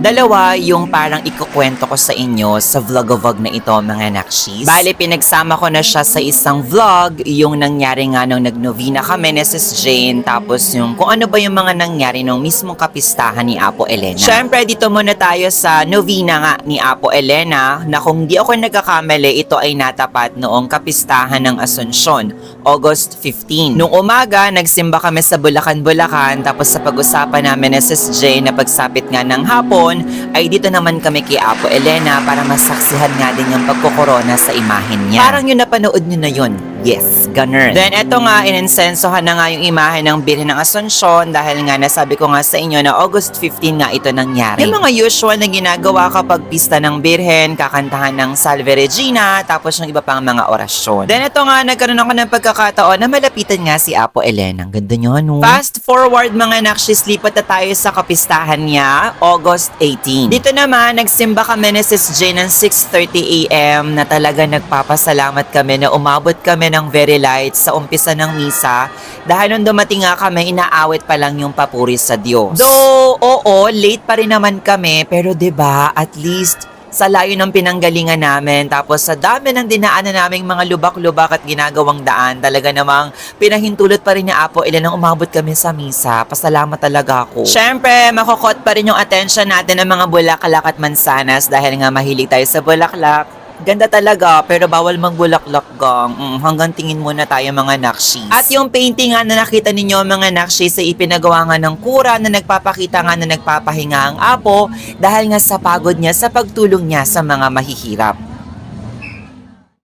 Dalawa yung parang ikukwento ko sa inyo sa vlog-o-vlog na ito mga nakshis. Bale, pinagsama ko na siya sa isang vlog, yung nangyari nga nung nagnovena kami ni Sis Jane, tapos yung kung ano ba yung mga nangyari nung mismong kapistahan ni Apo Elena. Syempre, dito muna tayo sa novena nga ni Apo Elena, na kung di ako nagkakamali, ito ay natapat noong kapistahan ng Asunsyon, August 15. Nung umaga, nagsimba kami sa Bulacan, tapos sa pag-usapan namin ni Sis Jane na pagsapit nga ng hapon, ay dito naman kami kay Apo Elena para masaksihan nga din yung pagkukorona sa imahen niya. Parang yung napanood nyo na yun. Yes, ganun. Then eto nga, inensensohan na nga yung imahe ng Birhen ng Asunsyon dahil nga nasabi ko nga sa inyo na August 15 nga ito nangyari. Yung mga usual na ginagawa kapag pista ng Birhen, kakantahan ng Salve Regina, tapos yung iba pang mga orasyon. Then eto nga, nagkaroon ako ng pagkakataon na malapitan nga si Apo Elena. Ang ganda nyo, no? Fast forward mga nakshis, lipat na tayo sa kapistahan niya, August 18. Dito naman, nagsimba kami ni Sis Jane ng 6:30 AM na talaga nagpapasalamat kami na umabot kami ng very light sa umpisa ng misa dahil nung dumating nga kami, inaawit pa lang yung papuri sa Diyos. Though, oo, late pa rin naman kami, pero 'di ba, at least sa layo ng pinanggalingan namin, tapos sa dami ng dinaanan naming mga lubak-lubak at ginagawang daan, talaga namang pinahintulot pa rin ni Apo Elena nang umabot kami sa misa. Pasalamat talaga ako. Syempre, makukot pa rin yung attention natin ng mga bulaklak at mansanas dahil nga mahilig tayo sa bulaklak. Ganda talaga, pero bawal magbulaklak gang. Hanggang tingin muna tayo mga nakshis. At yung painting nga na nakita ninyo mga nakshis ay ipinagawa nga ng kura na nagpapakita nga na nagpapahinga ang Apo dahil nga sa pagod niya sa pagtulong niya sa mga mahihirap.